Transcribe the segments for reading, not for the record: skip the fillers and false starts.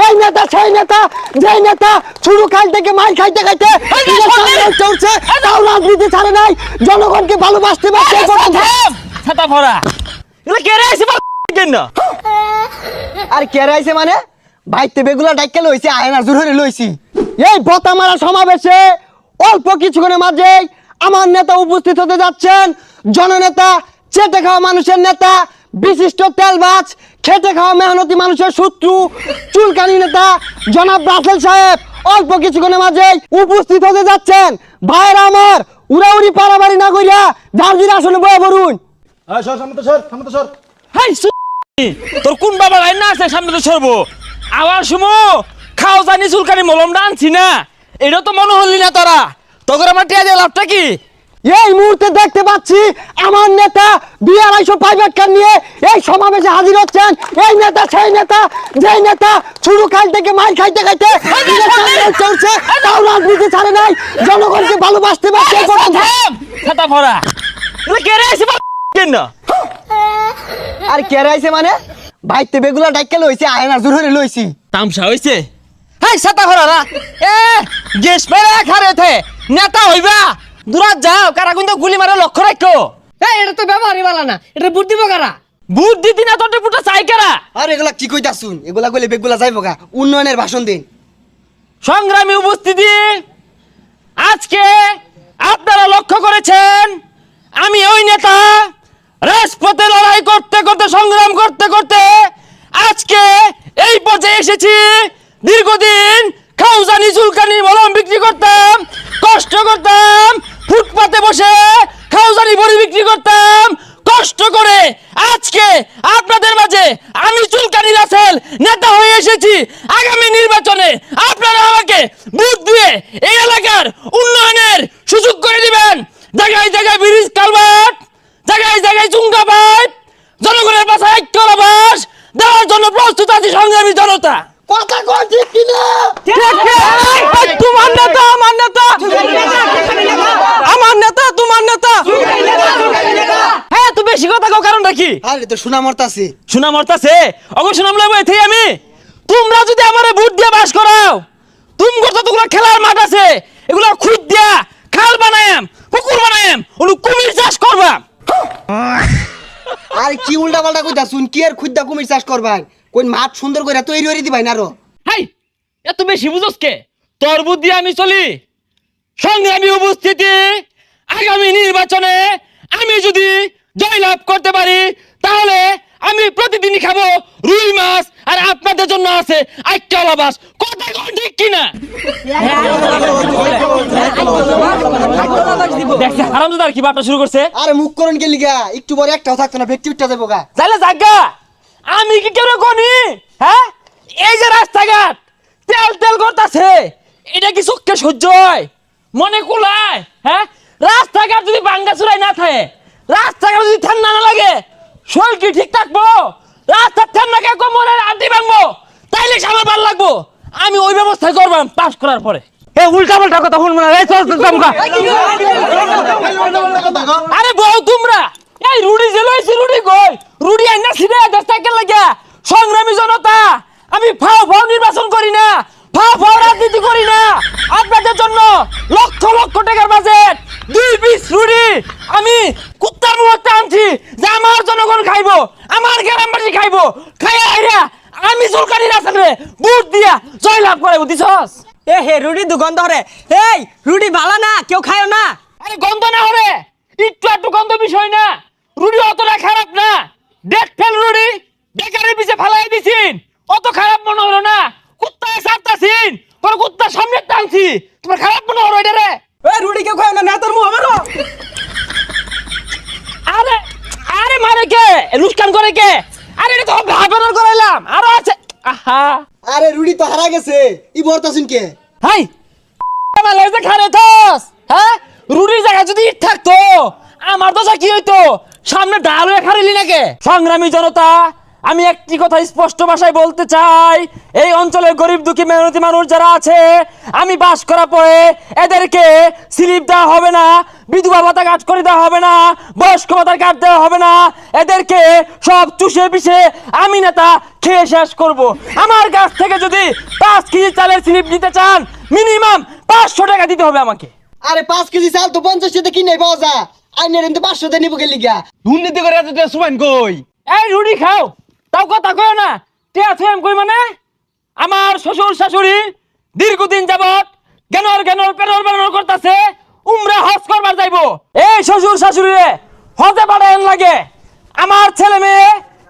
এই নেতা সেই নেতা যেই নেতা শুরু কাল থেকে মার খাইতে খাইতে চলছে তাও রাজনীতি ছাড়ে নাই, জনগণকে ভালোবাসতে পারছে। ছাতা ভরা এগুলো কে রে আইছে কেন? আর কে রাইছে মানে ভাইতে বেগুলা ডাইকে লইছে আয়না জোর হয়ে লইছি। এই বতা মারা সমাবেশে অল্প কিছুক্ষণের মাঝে আমার নেতা উপস্থিত হতে যাচ্ছেন। জননেতা, চেটে খাওয়া মানুষের নেতা, বিশিষ্ট তেলবাজ, খেটে খাওয়া মেহনতি মানুষের শত্রু, চুলকানি নেতা জনাব রাসেল সাহেব অল্প কিছুক্ষণের মাঝে উপস্থিত হতে যাচ্ছেন। ভাইয়েরা আমার, উড়াউড়ি পারাবাড়ি না করিয়া জার্জির আসলে বয়ে পড়ুন। হাই তোর কোন বাবা লাইন না আছে সামনে তো সরবো আবার শুমো খাও জানি চুলকানি মলমটা আনছি না, এটা তো মনে হলি না তোরা তোর আমার টিয়া দিয়ে লাভটা কি? এই মুহূর্তে দেখতে পাচ্ছি আমার নেতা 2-250 প্রাইভেট কার নিয়ে এই সমাবেশে হাজির হচ্ছেন। এই নেতা সেই নেতা যেই নেতা শুরু কাল থেকে মার খাইতে খাইতে চলছে তাও রাজনীতি ছাড়ে নাই, জনগণকে ভালোবাসতে পারছে। ছাতা ভরা এগুলো কে রে আইছে কেন? আর কে রাইছে মানে ভাইতে বেগুলা ডাইকে লইছে আয়না জোর হয়ে লইছি। তামসা হইছে। হাই ছাতা ভরা না এ গেস মেরে খারে থে নেতা হইবা দূরাত যাও, কারা কিন্তু গুলি মারে লক্ষ্য রাখো। এটা তো ব্যবহারই বালা না, এটা বুদ্ধি বকারা। বুদ্ধি দিনা তোর পুটা চাই কারা? আর এগুলা কি কইতাছুন? এগুলা কইলে বেগুলা যাইবো গা। উন্নয়নের ভাষণ দিন। সংগ্রামী উপস্থিতি, আজকে আপনারা লক্ষ্য করেছেন আমি ওই নেতা রাজপথে লড়াই করতে করতে সংগ্রাম করতে করতে আজকে এই পর্যায়ে এসেছি। দীর্ঘদিন খাউজানি চুলকানি মলম বিক্রি করতাম, কষ্ট করতাম, ফুটপাতে বসে খাউজানি বড়ি বিক্রি করতাম কষ্ট করে। আজকে আপনাদের মাঝে আমি চুলকানি রাসেল নেতা হয়ে এসেছি। আগামী নির্বাচনে আপনারা আমাকে ভোট দিয়ে এই এলাকার উন্নয়নের সুযোগ করে দিবেন। জায়গায় জায়গায় ব্রিজ কালভার্ট, জায়গায় জায়গায় চুঙ্গা পাইপ, জনগণের পাশে ঐক্য আবাস দেওয়ার জন্য প্রস্তুত আছি সংগ্রামী জনতা। কথা কই ঠিক কি না? তোমার নেতা আমার নেতা, আমার নেতা তোমার নেতা। হ্যাঁ তুমি বেশি কথা কও, কারণটা কি? আরে তো শোনা মরতাছে। শোনা মরতাছে অবশ্য নাম লাগবে এতেই আমি। তোমরা যদি আমারে ভোট দিয়ে বাস করাও, তুমগো যতগুলো খেলার মাঠ আছে এগুলো খুদ দিয়া খাল বানায়াম, পুকুর বানায়াম, ওগুলো কুমির চাষ করবা। আর কি উল্টা পাল্টা কইতাছুন? কি আর খুদ্দা কুমির চাষ করবাই? কোন মাঠ সুন্দর কইরা তৈরি করে দিবাই না আরো। হাই এত বেশি বুঝোস কে? তোর বুদ্ধি আমি চলি। সংগ্রামী উপস্থিতি, আগামী নির্বাচনে আমি যদি জয়লাভ করতে পারি তাহলে আমি প্রতিদিনই খাবো রুই মাছ, আর আপনাদের জন্য আছে আইক্কা লাবাস। কথা কোন ঠিক কিনা? দেখছে হারামজাদা কি বাপটা শুরু করছে। আরে মুখ করুন কে লিগা? একটু পরে একটাও থাকতো না, ব্যক্তি উঠতে দেবো গা। তাহলে জাগা আমি কি কেউ কোনি? হ্যাঁ এই যে রাস্তাঘাট তেল তেল করতেছে, এটা কি চোখকে সহ্য হয়? মনে কুলায়? হ্যাঁ রাস্তাঘাট যদি ভাঙ্গা চুরাই না থাকে, রাস্তাঘাট যদি ঠান্ডা না লাগে, শরীর কি ঠিক থাকবো? রাস্তার ঠান্ডা কে মনের আড্ডি ভাঙবো, তাইলে আমার ভালো লাগবো। আমি ওই ব্যবস্থায় করবাম পাস করার পরে। এ উল্টা পাল্টা কথা শুনবো না। আরে বউ তোমরা এই রুডি যে লইছি, রুডি কই? রুডি আইনা ছিড়ে 10 টাকা লাগা। সংগ্রামী জনতা, আমি ফাও ফাও নির্বাচন করি না, ফাও ফাও রাজনীতি করি না। আপনাদের জন্য লক্ষ লক্ষ টাকার বাজেট, 2 পিস রুডি আমি কুত্তার মুহূর্তে আনছি যে আমার জনগণ খাইবো, আমার গ্রামবাসী খাইবো। খাইয়া আইরা আমি চুলকানি রাসেলে বুট দিয়া জয়লাভ করাইবো। দিছস? এ হে রুডি দুগন্ধ রে। এই রুডি ভালো না, কেউ খায় না। আরে গন্ধ না হরে, একটু একটু গন্ধ বিষয় না। রুডি অতটা খারাপ না। ডেট ফেল রুডি বেকারের পিছে ফালাই দিছিন, অত খারাপ মনে হলো না। কুত্তায় সারতাছিন, কোন কুত্তার সামনে টানছি, তোমার খারাপ মনে হলো এটা রে? এই রুডি কেউ খায় না, নেতার মুখ আমারও। আরে আরে মারে কে? লুস্কান করে কে? আরে এটা তো ভাবনার করাইলাম, আরো আছে। আহা আরে রুডি তো হারা গেছে, ই বলতাছুন কে? হাই মালে যে খারে থস। হ্যাঁ রুডির জায়গা যদি ইট থাকতো আমার দশা কি হইতো? সামনে ডাল হয়ে খারিলি নাকি? সংগ্রামী জনতা, আমি একটি কথা স্পষ্ট ভাষায় বলতে চাই, এই অঞ্চলের গরিব দুঃখী মেহনতি মানুষ যারা আছে, আমি বাস করা পরে এদেরকে স্লিপ দেওয়া হবে না, বিধবা ভাতা কাট করে দেওয়া হবে না, বয়স্ক ভাতার কাট দেওয়া হবে না, এদেরকে সব চুষে পিষে আমি নেতা খেয়ে শেষ করব। আমার কাছ থেকে যদি 5 কেজি চালের স্লিপ নিতে চান মিনিমাম 500 টাকা দিতে হবে আমাকে। আরে 5 কেজি চাল তো 50 টাকা কিনে পাওয়া যায়, আইনের কিন্তু 500 টাকা নিব গেলি গা। দুর্নীতি করে এত টাকা সুবাইন কই? এই রুটি খাও, তাও কথা কয় না, টিয়া থুয়াম কই মানে? আমার শ্বশুর শাশুড়ি দীর্ঘদিন যাবত জ্ঞানর পেনর করতেছে, উমরা হজ করবার যাইবো। এই শ্বশুর শাশুড়িরে হজে পাঠান লাগে। আমার ছেলে মেয়ে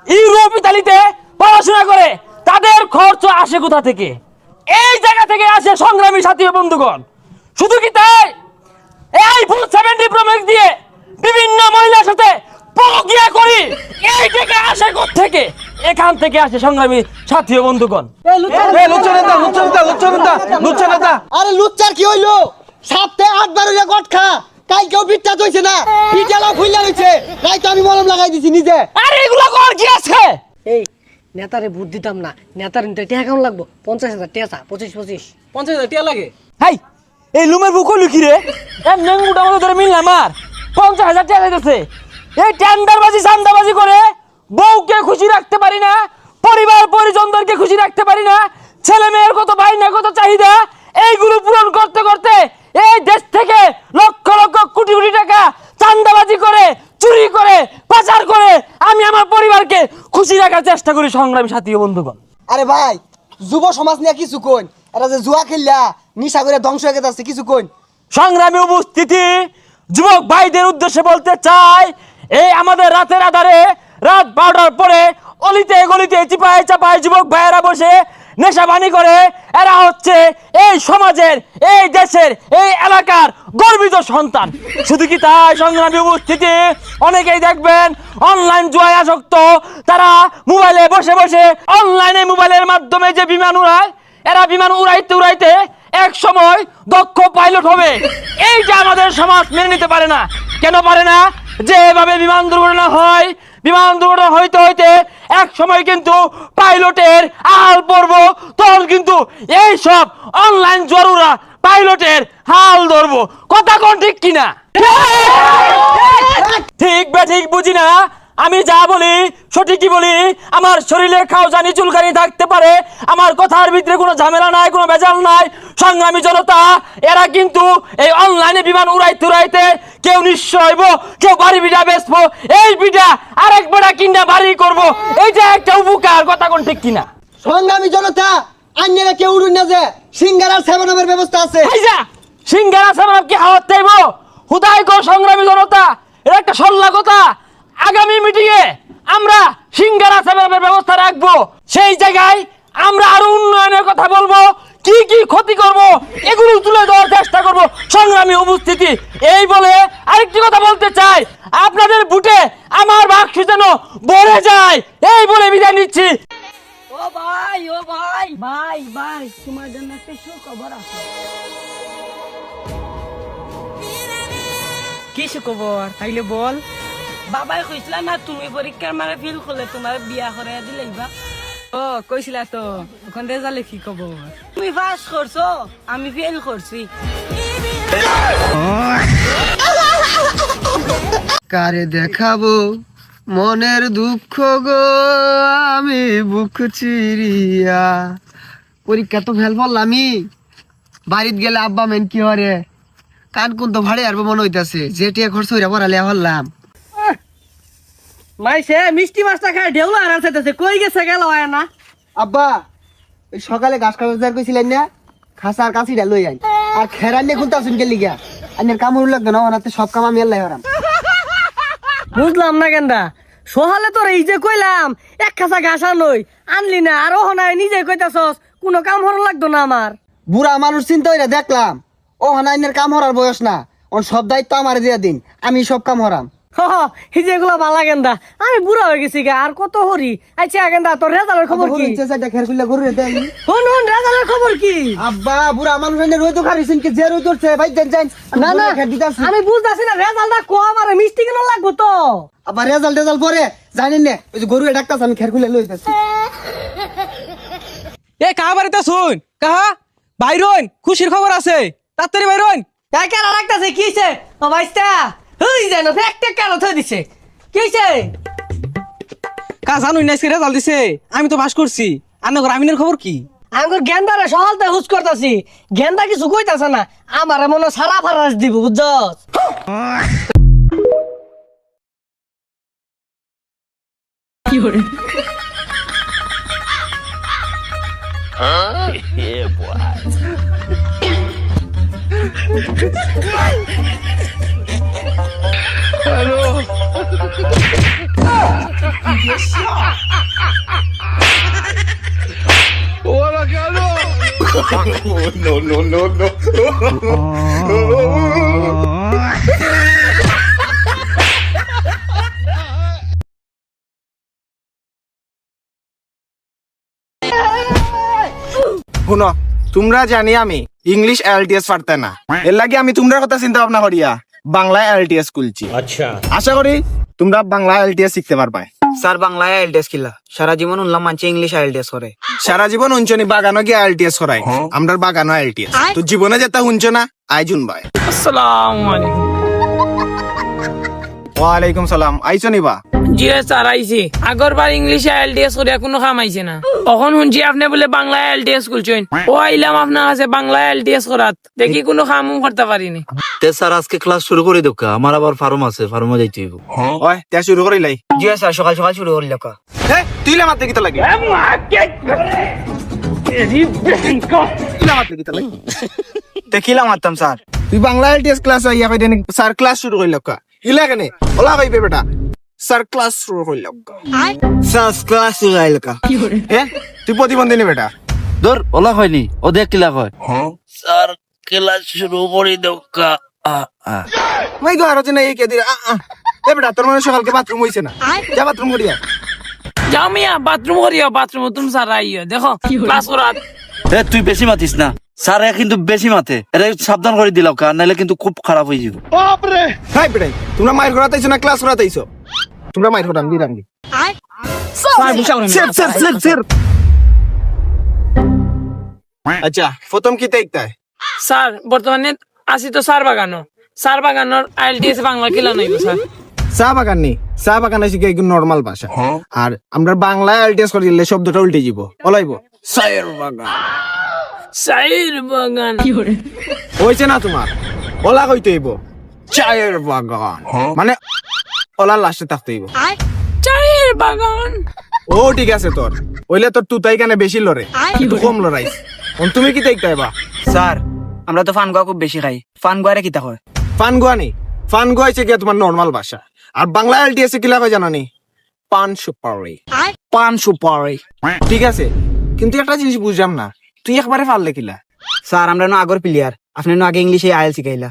ইউরোপ ইতালিতে পড়াশোনা করে, তাদের খরচ আসে কোথা থেকে? এই জায়গা থেকে আসে সংগ্রামী সাথী ও বন্ধুগণ। শুধু কি তাই, এই আইফোন 70 প্রো ম্যাক্স দিয়ে বিভিন্ন মহিলার সাথে প্রক্রিয়া করি, এই টাকা আসে থেকে? এখান থেকে আসে সংগ্রামী সাথী ও বন্ধুগণ। এই লুচ্চা নেতা। আরে লুচ্চার কি হইলো? সপ্তাহে 8 বার হইয়া গট খা, কালকেও পিঠটা হইছে না, পিঠালা ফুইলা হইছে, তাই তো আমি মলম লাগাই দিছি নিজে। আরে এগুলা কর কি আছে? এই নেতারে ভোট দিতাম না, নেতার নিতে টাকা কেমন লাগবো? 50,000 টাকা, 25 50,000 টাকা লাগে। হাই, এই লুমের বুক লুকি রে, এম নেঙ্গুটা মতো ধরে মিললাম আর 50,000 টাকা দিতেছে। এই টেন্ডারবাজি চান্দাবাজি করে বউকে খুশি রাখতে পারি না, পরিবার পরিজনদেরকে খুশি রাখতে পারি না, ছেলে মেয়ের কত বাইনা কত চাহিদা, এইগুলো পূরণ করতে করতে এই দেশ থেকে লক্ষ লক্ষ কোটি কোটি টাকা চান্দাবাজি করে, চুরি করে, পাচার করে আমি আমার পরিবারকে খুশি রাখার চেষ্টা করি সংগ্রামী সাথী ও বন্ধুগণ। আরে ভাই, যুব সমাজ নিয়ে কিছু কইন, এরা যে জুয়া খেললা নিশা করে ধ্বংস হয়ে গেছে, কিছু কইন। সংগ্রামী উপস্থিতি, যুবক ভাইদের উদ্দেশ্যে বলতে চাই, এই আমাদের রাতের আধারে রাত 12টার পরে অলিতে গলিতে চিপায় চাপায় যুবক ভাইয়েরা বসে নেশাবানি করে, এরা হচ্ছে এই সমাজের, এই দেশের, এই এলাকার গর্বিত সন্তান। শুধু কি তাই সংগ্রামী উপস্থিতি, অনেকেই দেখবেন অনলাইন জুয়ায় আসক্ত, তারা মোবাইলে বসে বসে অনলাইনে মোবাইলের মাধ্যমে যে বিমান উড়ায়, এরা বিমান উড়াইতে উড়াইতে এক সময় দক্ষ পাইলট হবে। এইটা আমাদের সমাজ মেনে নিতে পারে না। কেন পারে না? যেভাবে বিমান দুর্ঘটনা হয়, বিমান দুর্ঘটনা হইতে হইতে এক সময় কিন্তু পাইলটের হাল পড়ব, তখন কিন্তু এই সব অনলাইন জরুরা পাইলটের হাল ধরবো। কথা কোন ঠিক কিনা? ঠিক বা ঠিক বুঝি না, আমি যা বলি সঠিকই বলি। আমার শরীরে খাওজানি চুলকানি থাকতে পারে, আমার কথার ভিতরে কোনো ঝামেলা নাই, কোনো ভেজাল নাই। সংগ্রামী জনতা, এরা কিন্তু এই অনলাইনে বিমান উড়াইতে উড়াইতে কেউ নিঃস্ব হইব, কেউ বাড়ি বিটা বেচবো, এই বিটা আরেক বেটা কিনা বাড়ি করব, এইটা একটা উপকার। কথা কোন ঠিক কিনা? সংগ্রামী জনতা, আইনেরা কেউ উড়ুন না যে সিঙ্গারার সেবনের ব্যবস্থা আছে। আইজা সিঙ্গারা সামনে কি হাওয়াত চাইব? হুদাই কর সংগ্রামী জনতা, এটা একটা সল্লা কথা। আগামী মিটিংয়ে আমরা সিঙ্গারা সেবনের ব্যবস্থা রাখবো, সেই জায়গায় আমরা আরো উন্নয়নের কথা বলবো, কি কি ক্ষতি করব এগুলো তুলে দেওয়ার চেষ্টা করব। সংগ্রামী উপস্থিতি, এই বলে আরেকটি কথা বলতে চাই, আপনাদের বুটে আমার বাক্স যেন ভরে যায়, এই বলে বিদায় নিচ্ছি। ও ভাই ভাই তোমার জন্য একটা সুখবর আছে। কি সুখবর? তাইলে বল। বাবাই কইছিলা না তুমি পরীক্ষার মানে ফেল করলে তোমার বিয়া করে দিলাইবা। ও কইছিলা তো, এখন রেজাল্টে কি খবর? তুমি পাস করছো, আমি ফেল করছি। কারে দেখাবো মনের দুঃখ গো, আমি বুক চিরিয়া। পরীক্ষা তো ফেল পড়লামই, বাড়িতে গেলে আব্বা মেন কি হরে কান কোন তো ভাড়ে আরবো মনে হইতাছে, যে টিয়া খরচ হইরা পড়ালে হলাম। মাইসে মিষ্টি মাছটা খায় ঢেউলা আর আছে, কই গেছে গেল হয় না। আব্বা, ওই সকালে ঘাস খাওয়ার কইছিলেন না, খাসার কাছিটা লই আই, আর খেরান নিয়ে খুলতে আসুন গেলি গা, আইনের কামড় লাগতো না, ওনাতে সব কাম আমি আল্লাহ হারাম। বুঝলাম না কেনটা সহালে তোর এই যে কইলাম এক খাসা ঘাস আনই আনলি না, আর ওহনায় নিজে কইতাছস কোনো কাম হর লাগতো না আমার। বুড়া মানুষ চিন্তা হইরা দেখলাম, ও হানাইনের কাম হরার বয়স না, ওর সব দায়িত্ব আমার দিয়া দিন, আমি সব কাম হরাম। এই যে এগুলো ভালা গেন্দা আমি বুড়া হয়ে গেছি গা আর কত হরি আচ্ছা গেন্দা তোর রেজাল্টের খবর কি খের খুললে গরু দেন হন রেজাল্টের খবর কি আব্বা বুড়া মানুষ রোজ তো খারিছেন কি যে রোজ ধরছে ভাই যান না না আমি বুঝতাছি না রেজাল্টটা কম আর মিষ্টি কেন লাগবো তো আবার রেজাল্ট পরে জানেন না ওই যে গরু ডাক্তার আমি খের খুলে লইতেছি এ কাহা বাড়িতে শুন কাহা বাইরন খুশির খবর আছে তাড়াতাড়ি বাইরন কেন রাখতেছে কি হয়েছে ও ভাইস্তা হই জানো ফ্যাক্টে কেন থই দিছে কি হয়েছে কা জানুই না আজকে রেজাল্ট দিছে আমি তো পাস করছি আনগর আমিনের খবর কি আমি গেন্দারে সকালতে হুস করতেছি গেন্দা কিছু কইতাছে না আমার মনে সারা ফারাস দিব বুঝছস কি হরে শুনো তোমরা জানি আমি ইংলিশ এলটিএস পারতে না এর লাগে আমি তোমরা কথা চিন্তা ভাবনা করিয়া বাংলা এলটিএস খুলছি আচ্ছা আশা করি তোমরা বাংলা এলটিএস শিখতে পারবে স্যার বাংলায় আইএলটিএস কিলা সারা জীবন উনলাম মানছে ইংলিশ আইএলটিএস করে সারা জীবন উঞ্চনি বাগানো গিয়ে এলটিএস করাই আমরা বাগানো এলটিএস তো জীবনে যেটা শুনছ না আইজুন ভাই আসসালামু আলাইকুম ওয়ালাইকুম সালাম আইছো নিবা জি স্যার আইছি আগরবার ইংলিশে আইএলটিএস করে কোনো কাম আইছে না এখন শুনছি আপনি বলে বাংলা আইএলটিএস করছেন ও আইলাম আপনার কাছে বাংলা আইএলটিএস করাত দেখি কোনো কামও করতে পারিনি তে স্যার আজকে ক্লাস শুরু করে দোকা আমার আবার ফার্ম আছে ফার্মে যাইতে হইব ওই তে শুরু করিলাই জি স্যার সকাল সকাল শুরু করল কা হে তুই লামাতে কিতা লাগে দেখিলাম মারতাম স্যার তুই বাংলা এলটিএস ক্লাস আইয়া কই দেনি স্যার ক্লাস শুরু কইল কা ইলা কেনে ওলা কইবে বেটা স্যার ক্লাস শুরু কইল কা স্যার ক্লাস শুরু হইল কা হে তুই প্রতিবন্ধী নি বেটা ধর ওলা হয়নি ও দেখ কিলা কয় স্যার ক্লাস শুরু করে দোকা মাই গো আরো না এই কে দি এ বেটা তোর মনে সকালকে বাথরুম হইছে না যা বাথরুম করিয়া যাও মিয়া বাথরুম করিও বাথরুম তুমি স্যার আইও দেখো ক্লাস করাত এ তুই বেশি মাতিস না স্যার কিন্তু বেশি মাতে এটা সাবধান করে দিলাও কা নাইলে কিন্তু খুব খারাপ হয়ে যাব হাই বেটাই তোমরা মাইর করাতেইছো না ক্লাস করাতেইছো তোমরা মাইর করাম দিরাম দি স্যার আচ্ছা প্রথম কি দেখতাই স্যার বর্তমানে আসি তো সার বাগানোর আইএলটিএস বাংলা কিলা নাইব স্যার চা বাগান নি চা বাগান আছে কি নরমাল ভাষা আর আমরা বাংলা এলটিএস করে দিলে শব্দটা উল্টে যাব ওলাইব চায়ের বাগান চায়ের বাগান হইছে না তোমার ওলা কইতে হইব চায়ের বাগান মানে ওলা লাস্টে থাকতে হইব চায়ের বাগান ও ঠিক আছে তোর ওইলে তোর তুতাই কানে বেশি লড়ে কিন্তু কম লড়াইস তুমি কি দেখতে পাইবা স্যার আমরা তো ফান গোয়া খুব বেশি খাই ফান গোয়ারে কিতা হয় ফানগুয়া নি ফানগুয়া হইছে কি তোমার নরমাল ভাষা আর বাংলা এলটিএস এ কিলা কয় জানো নি পান সুপারি ঠিক আছে কিন্তু একটা জিনিস বুঝলাম না তুই একবারে পারলে কিলা স্যার আমরা না আগর প্লেয়ার আপনি না আগে ইংলিশে আইএল শিখাইলা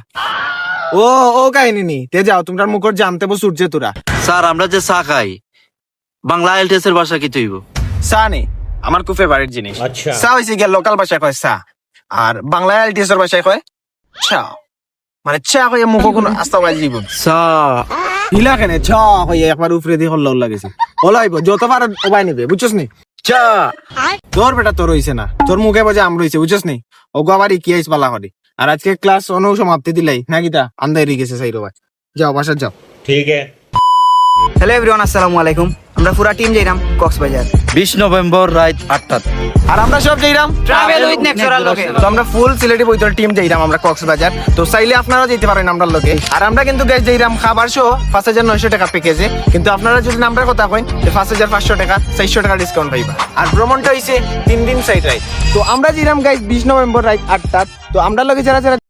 ও কাহিনী নি তে যাও তোমরা মুখর জানতে বো সূর্যে তোরা স্যার আমরা যে চা খাই বাংলা এলটিএস এর ভাষা কি তৈব চা নে আমার খুব ফেভারিট জিনিস চা হইছে গিয়া লোকাল ভাষায় কয় চা আর বাংলা এলটিএস এর ভাষায় কয় চা মানে চা কইয়া মুখ কোন আস্তা বাজি জীবন চা হিলা কেনে চা কইয়া একবার উপরে দিয়ে হল্লা লাগেছে হলাইব যতবার ওবাই নেবে বুঝছস নি চা তোর বেটা তোর হইছে না তোর মুখে বাজে আম রইছে বুঝছস নি ওগো আবার কি আইস বালা করি আর আজকে ক্লাস অনু সমাপ্তি দিলাই নাকি তা আন্দাই রে গেছে সাইরো ভাই যাও বাসা যাও হ্যালো এভরিওয়ান আসসালামু আলাইকুম আমরা পুরা টিম যাইরাম কক্সবাজার 20 নভেম্বর রাত 8টা আর আমরা সব যাইরাম ট্রাভেল উইথ নেক্সরাল লোকে তো আমরা ফুল সিলেটি বইতর টিম যাইরাম আমরা কক্সবাজার তো চাইলে আপনারা যেতে পারেন আমরা লোকে আর আমরা কিন্তু গ্যাস যাইরাম খাবার সহ 5900 টাকা প্যাকেজে কিন্তু আপনারা যদি নাম্বার কথা কইন 5500 টাকা 400 টাকা ডিসকাউন্ট পাইবা আর ভ্রমণটা হইছে 3 দিন সাইড রাইড তো আমরা যাইরাম গাইস 20 নভেম্বর রাত 8টা তো আমরা লোকে যারা যারা